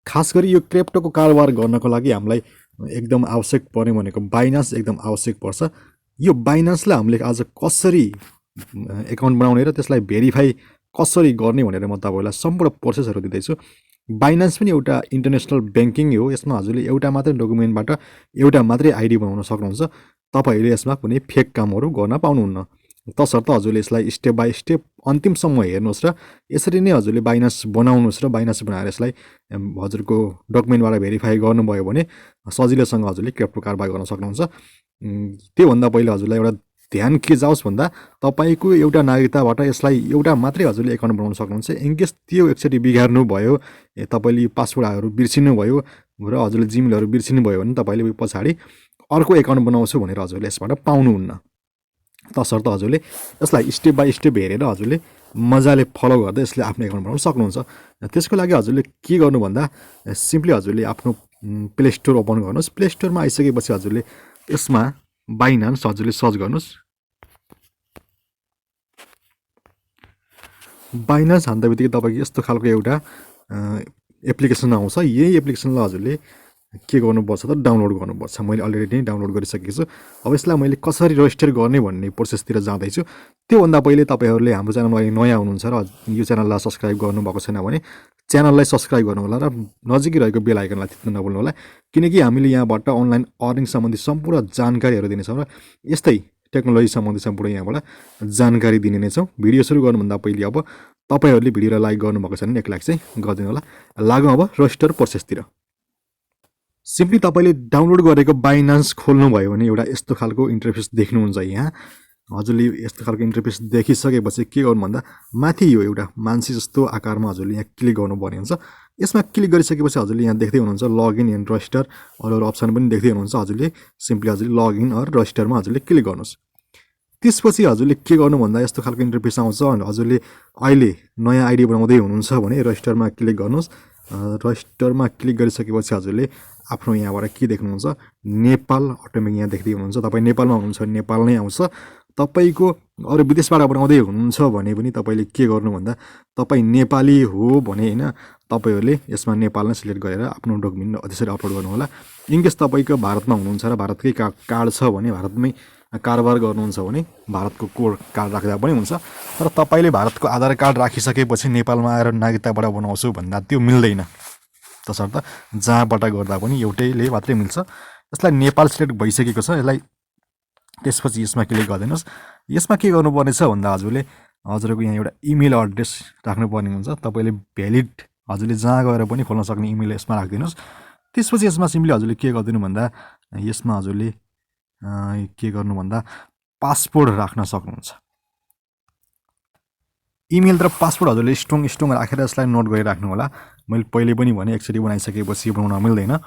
खास गरी यो क्रिप्टोको कारोबार गर्नको लागि हामीलाई एकदम आवश्यक पर्ने भनेको बाइनान्स एकदम आवश्यक पर्छ। यो बाइनान्सलाई हामीले आज कसरी एकाउन्ट बनाउने र त्यसलाई भेरिफाई कसरी गर्ने भनेर म तपाईँलाई सम्पूर्ण प्रोसेसहरू दिँदैछु। बाइनान्स पनि एउटा इन्टरनेसनल ब्याङ्किङ हो। यसमा हजुरले एउटा मात्रै डकुमेन्टबाट एउटा मात्रै आइडी बनाउन सक्नुहुन्छ। तपाईँहरूले यसमा कुनै फेक कामहरू गर्न पाउनुहुन्न। तसर्थ हजुरले यसलाई स्टेप बाई स्टेप अन्तिमसम्म हेर्नुहोस् र यसरी नै हजुरले बाइनान्स बनाउनुहोस् र बाइनान्स बनाएर यसलाई हजुरको डकुमेन्टबाट भेरिफाई गर्नुभयो भने सजिलोसँग हजुरले क्रिप्टो कारोबार गर्न सक्नुहुन्छ। त्योभन्दा पहिला हजुरलाई एउटा ध्यान के जाओस् भन्दा तपाईँको एउटा नागरिकताबाट यसलाई एउटा मात्रै हजुरले एकाउन्ट बनाउन सक्नुहुन्छ। इनकेस त्यो एकचोटि बिगार्नु भयो, तपाईँले पासवर्डहरू बिर्सिनु भयो र हजुरले जिमेलहरू बिर्सिनु भयो भने तपाईँले पछाडि अर्को एकाउन्ट बनाउँछु भनेर हजुरले यसबाट पाउनुहुन्न। तसर्थ हजुरले यसलाई स्टेप बाई स्टेप हेरेर हजुरले मजाले फलो गर्दै यसले आफ्नो एकाउन्ट बनाउन सक्नुहुन्छ। त्यसको लागि हजुरले के गर्नु भन्दा सिम्पली हजुरले आफ्नो प्ले स्टोर ओपन गर्नुहोस्। प्ले स्टोरमा आइसकेपछि हजुरले यसमा बाइनान्स हजुरले सर्च गर्नुहोस्। बाइनान्स हान्दा बित्तिकै तपाईँको यस्तो खालको एउटा एप्लिकेसन आउँछ। यही एप्लिकेसनलाई हजुरले के गर्नुपर्छ त डाउनलोड गर्नुपर्छ। मैले अलरेडी नै डाउनलोड गरिसकेको छु। अब यसलाई मैले कसरी रजिस्टर गर्ने भन्ने प्रोसेसतिर जाँदैछु। त्योभन्दा पहिले तपाईँहरूले हाम्रो च्यानलमा नयाँ हुनुहुन्छ र यो च्यानललाई सब्सक्राइब गर्नुभएको छैन भने च्यानललाई सब्सक्राइब गर्नु होला र नजिकै रहेको बेल आइकनलाई थिच्न नभुल्नु होला, किनकि हामीले यहाँबाट अनलाइन अर्निङ सम्बन्धी सम्पूर्ण जानकारीहरू दिनेछौँ र यस्तै टेक्नोलोजी सम्बन्धी सम्पूर्ण यहाँबाट जानकारी दिने नै छौँ। भिडियो सुरु गर्नुभन्दा पहिले अब तपाईँहरूले भिडियोलाई लाइक गर्नुभएको छैन भने एक लाइक चाहिँ गरिदिनु होला। लागौँ अब रजिस्टर प्रोसेसतिर। सिम्पली तपाईँले डाउनलोड गरेको बाइनान्स खोल्नुभयो भने एउटा यस्तो खालको इन्टरफेस देख्नुहुन्छ। यहाँ हजुरले यस्तो खालको इन्टरफेस देखिसकेपछि के गर्नु भन्दा माथि यो एउटा मान्छे जस्तो आकारमा हजुरले यहाँ क्लिक गर्नुपर्ने हुन्छ। यसमा क्लिक गरिसकेपछि हजुरले यहाँ देख्दै हुनुहुन्छ लगइन एन्ड रजिस्टर, अरू अप्सन पनि देख्दै हुनुहुन्छ। हजुरले सिम्पली हजुरले लगइन अर रजिस्टरमा हजुरले क्लिक गर्नुहोस्। त्यसपछि हजुरले के गर्नु भन्दा यस्तो खालको इन्टरफेस आउँछ। हजुरले अहिले नयाँ आइडी बनाउँदै हुनुहुन्छ भने रजिस्टरमा क्लिक गर्नुहोस्। रजिस्टरमा क्लिक गरिसकेपछि हजुरले आफ्नो यहाँबाट के देख्नुहुन्छ, नेपाल अटोमेटिक यहाँ देख्दै हुनुहुन्छ। तपाईँ नेपालमा हुनुहुन्छ भने नेपाल नै आउँछ। तपाईँको अरू विदेशबाट बनाउँदै हुनुहुन्छ भने पनि तपाईँले के गर्नु भन्दा तपाईँ नेपाली हो भने होइन तपाईँहरूले यसमा नेपाल नै सिलेक्ट गरेर आफ्नो डकुमेन्ट त्यसरी अपलोड गर्नु होला। इनकेस तपाईँको भारतमा हुनुहुन्छ र भारतकै कार्ड छ भने भारतमै कारोबार गर्नुहुन्छ भने भारतको कोड कार्ड राख्दा पनि हुन्छ। तर तपाईँले भारतको आधार कार्ड राखिसकेपछि नेपालमा आएर नागरिकताबाट बनाउँछु भन्दा त्यो मिल्दैन। तसर्थ जहाँबाट गर्दा पनि एउटैले मात्रै मिल्छ। यसलाई नेपाल सिलेक्ट भइसकेको छ। यसलाई त्यसपछि यसमा क्लिक गरिदिनुहोस्। यसमा के गर्नुपर्ने छ भन्दा हजुरको यहाँ एउटा इमेल एड्रेस राख्नुपर्ने हुन्छ। तपाईँले भ्यालिड हजुरले जहाँ गएर पनि खोल्न सक्ने इमेल यसमा राखिदिनुहोस्। त्यसपछि यसमा सिम्पली हजुरले के गरिदिनु भन्दा यसमा हजुरले के गर्नु भन्दा पासपोर्ट राख्न सक्नुहुन्छ। इमेल र पासपोर्ट हजुरले स्ट्रङ राखेर यसलाई नोट गरिराख्नु होला। मैले पहिले पनि भने एकचोटि बनाइसकेपछि बनाउन मिल्दैन।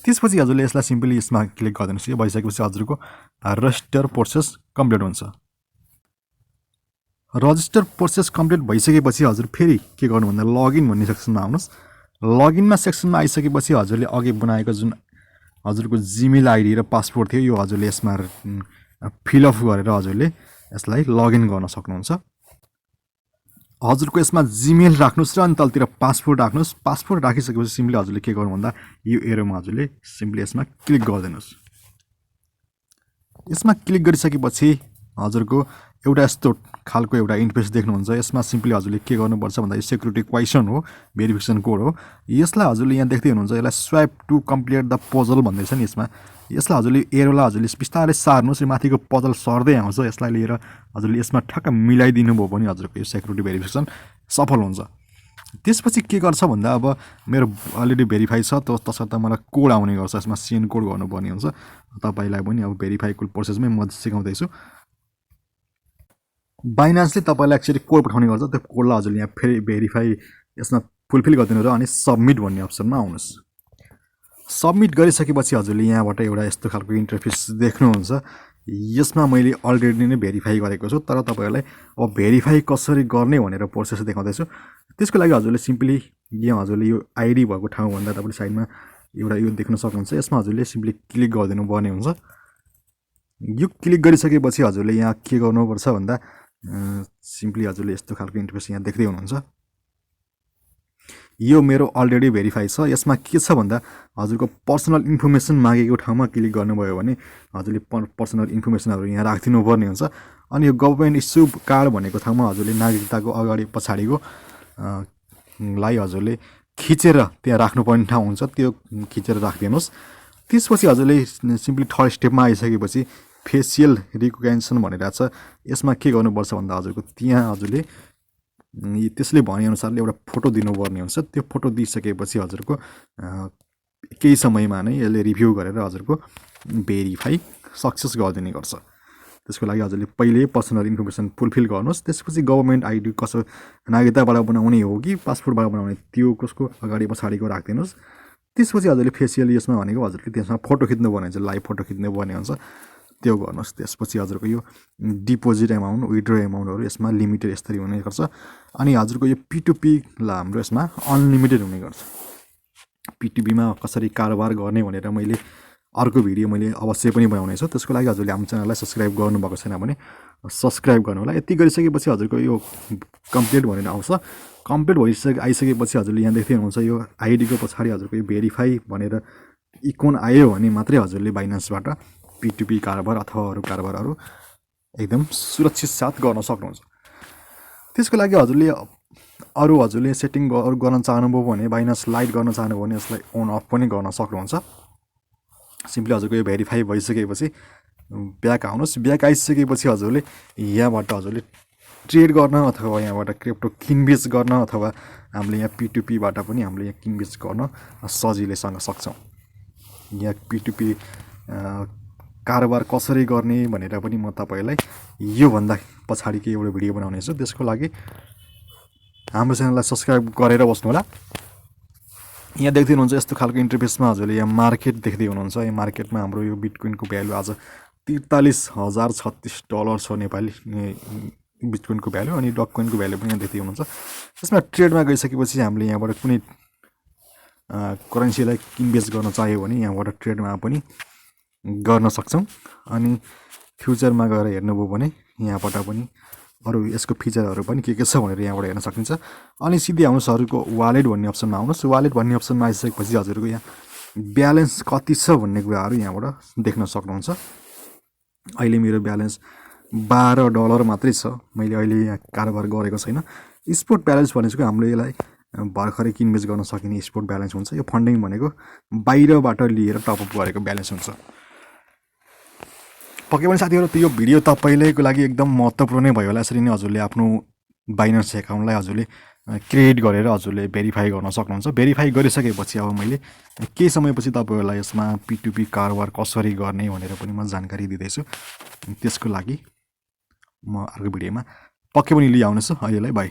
त्यसपछि हजुरले यसलाई सिम्पली यसमा क्लिक गरिदिनुहोस्। यो भइसकेपछि हजुरको रजिस्टर प्रोसेस कम्प्लिट हुन्छ। रजिस्टर प्रोसेस कम्प्लिट भइसकेपछि हजुर फेरि के गर्नु भन्दा लगइन भन्ने सेक्सनमा आउनुहोस्। लगइनमा सेक्सनमा आइसकेपछि हजुरले अघि बनाएको जुन हजुरको जिमेल आइडी र पासपोर्ट थियो यो हजुरले यसमा फिलअप गरेर हजुरले यसलाई लगइन गर्न सक्नुहुन्छ। हजुरको यसमा जिमेल राख्नुहोस् र अनि तलतिर पासपोर्ट राख्नुहोस्। पासपोर्ट राखिसकेपछि सिम्पली हजुरले के गर्नु भन्दा यो एरोमा हजुरले सिम्पली यसमा क्लिक गरिदिनुहोस्। यसमा क्लिक गरिसकेपछि हजुरको एउटा यस्तो खालको एउटा इन्टरफेस देख्नुहुन्छ। यसमा सिम्पली हजुरले के गर्नुपर्छ भन्दा यो सेक्युरिटी क्वेसन हो, भेरिफिकेसन कोड हो। यसलाई हजुरले यहाँ देख्दै हुनुहुन्छ। यसलाई swipe to complete the puzzle भन्दैछ नि। यसमा यसलाई हजुरले एरोलाई हजुरले बिस्तारै सार्नुहोस्। यो माथिको पजल सर्दै आउँछ। यसलाई लिएर हजुरले यसमा ठ्याक्क मिलाइदिनु भयो भने हजुरको यो सेक्युरिटी भेरिफिकेसन सफल हुन्छ। त्यसपछि के गर्छ भन्दा अब मेरो अलरेडी भेरिफाई छ तसर्थ मलाई कोड आउने गर्छ। यसमा सेन्ड कोड गर्नुपर्ने हुन्छ। तपाईँलाई पनि अब भेरिफाईको प्रोसेसमै म सिकाउँदैछु। बाइनान्सले तपाईँलाई एक्चुअली कोड पठाउने गर्छ। त्यो कोडलाई हजुरले यहाँ फेरि भेरिफाई यसमा फुलफिल गरिदिनु र अनि सबमिट भन्ने अप्सनमा आउनुहोस्। सबमिट गरिसकेपछि हजुरले यहाँबाट एउटा यस्तो खालको इन्टरफेस देख्नुहुन्छ। यसमा मैले अलरेडी नै भेरिफाई गरेको छु, तर तपाईँहरूलाई अब भेरिफाई कसरी गर्ने भनेर प्रोसेस देखाउँदैछु। त्यसको लागि हजुरले सिम्पली यहाँ हजुरले यो आइडी भएको ठाउँभन्दा तपाईँले साइडमा एउटा यो देख्न सक्नुहुन्छ। यसमा हजुरले सिम्पली क्लिक गरिदिनु पर्ने हुन्छ। यो क्लिक गरिसकेपछि हजुरले यहाँ के गर्नुपर्छ भन्दा सिम्पली हजुरले यस्तो खालको इन्टरफेस यहाँ देख्दै हुनुहुन्छ। यो मेरो अलरेडी भेरिफाई छ। यसमा के छ भन्दा हजुरको पर्सनल इन्फर्मेसन मागेको ठाउँमा क्लिक गर्नुभयो भने हजुरले पर्सनल इन्फर्मेसनहरू यहाँ राखिदिनुपर्ने हुन्छ। अनि यो गभर्मेन्ट इस्यु कार्ड भनेको ठाउँमा हजुरले नागरिकताको अगाडि पछाडिको लाई हजुरले खिचेर त्यहाँ राख्नुपर्ने ठाउँ हुन्छ, त्यो खिचेर राखिदिनुहोस्। त्यसपछि हजुरले सिम्पली थर्ड स्टेपमा आइसकेपछि फेसियल रिकग्नाइजेसन भनेर छ। यसमा के गर्नुपर्छ भन्दा हजुरको त्यहाँ हजुरले त्यसले भनेअनुसारले एउटा फोटो दिनुपर्ने हुन्छ। त्यो फोटो दिइसकेपछि हजुरको केही समयमा नै यसले रिभ्यू गरेर हजुरको भेरिफाई सक्सेस गरिदिने गर्छ। त्यसको लागि हजुरले पहिले पर्सनल इन्फर्मेसन फुलफिल गर्नुहोस्। त्यसपछि गभर्मेन्ट आइडी कसो नागरिकताबाट बनाउने हो कि पासपोर्टबाट बनाउने त्यो कसको अगाडि पछाडिको राखिदिनुहोस्। त्यसपछि हजुरले फेसियल यसमा भनेको हजुरले त्यसमा फोटो खिच्नुपर्ने हुन्छ, लाइभ फोटो खिच्नुपर्ने हुन्छ, त्यो गर्नुहोस्। त्यसपछि हजुरको यो डिपोजिट एमाउन्ट विथड्र एमाउन्टहरू यसमा लिमिटेड यसरी हुने गर्छ। अनि हजुरको यो P2P हाम्रो यसमा अनलिमिटेड हुने गर्छ। P2Pमा कसरी कारोबार गर्ने भनेर मैले अर्को भिडियो मैले अवश्य पनि बनाउने छु। त्यसको लागि हजुरले हाम्रो च्यानललाई सब्सक्राइब गर्नुभएको छैन भने सब्सक्राइब गर्नु होला। यति गरिसकेपछि हजुरको यो कम्प्लिट भनेर आउँछ। कम्प्लिट आइसकेपछि हजुरले यहाँ देख्दै हुनुहुन्छ यो आइडीको पछाडि हजुरको यो भेरिफाई भनेर इकोन आयो भने मात्रै हजुरले बाइनान्सबाट P2P कारोबार अथवा अरू कारोबारहरू एकदम सुरक्षित साथ गर्न सक्नुहुन्छ। त्यसको लागि हजुरले हजुरले सेटिङ गर्न चाहनुभयो भने बाइनान्स लाइट गर्न चाहनुभयो भने यसलाई अन अफ पनि गर्न सक्नुहुन्छ। सिम्पली हजुरको यो भेरिफाई भइसकेपछि ब्याक आउनुहोस्। ब्याक आइसकेपछि हजुरले यहाँबाट हजुरले ट्रेड गर्न अथवा यहाँबाट क्रिप्टो किनबेच गर्न अथवा हामीले यहाँ P2Pबाट पनि हामीले यहाँ किनबेच गर्न सजिलैसँग सक्छौँ। यहाँ P2P कारोबार कसरी गर्ने भनेर पनि म तपाईँलाई योभन्दा पछाडिको एउटा भिडियो बनाउने छु। त्यसको लागि हाम्रो च्यानललाई सब्सक्राइब गरेर बस्नु होला। यहाँ देख्दै हुनुहुन्छ यस्तो खालको इन्टरफेसमा हजुरले यहाँ मार्केट देख्दै हुनुहुन्छ। यो मार्केटमा हाम्रो यो बिटकोइनको भ्यालु आज $43,036 छ नेपाली बिटकोइनको भ्यालु। अनि डककोइनको भ्यालु पनि यहाँ देख्दै हुनुहुन्छ। यसमा ट्रेडमा गइसकेपछि हामीले यहाँबाट कुनै करेन्सीलाई किनबेच गर्न चाह्यो भने यहाँबाट ट्रेडमा पनि गर्न सक्छौँ। अनि फ्युचरमा गएर हेर्नुभयो भने यहाँबाट पनि अरू यसको फिचरहरू पनि के छ भनेर यहाँबाट हेर्न सकिन्छ। अनि सिधै आउनुहोस् हजुरको वालेट भन्ने अप्सनमा आउनुहोस्। वालेट भन्ने अप्सनमा आइसकेपछि हजुरको यहाँ ब्यालेन्स कति छ भन्ने कुराहरू यहाँबाट देख्न सक्नुहुन्छ। अहिले मेरो ब्यालेन्स $12 मात्रै छ। मैले अहिले यहाँ कारोबार गरेको छैन। स्पोर्ट ब्यालेन्स भनेको हामीले यसलाई भर्खरै किनबेच गर्न सकिने स्पोर्ट ब्यालेन्स हुन्छ। यो फन्डिङ भनेको बाहिरबाट लिएर टपअप गरेको ब्यालेन्स हुन्छ। पक्कै पनि साथीहरू यो भिडियो तपाईँको लागि एकदम महत्त्वपूर्ण भयो होला। यसरी नै हजुरले आफ्नो बाइनान्स एकाउन्टलाई हजुरले क्रिएट गरेर हजुरले भेरिफाई गर्न सक्नुहुन्छ। भेरिफाई गरिसकेपछि अब मैले केही समयपछि तपाईँहरूलाई यसमा P2P कारोबार कसरी गर्ने भनेर पनि म जानकारी दिँदैछु। त्यसको लागि म अर्को भिडियोमा पक्कै पनि लिइ आउनेछु। अहिलेलाई बाई।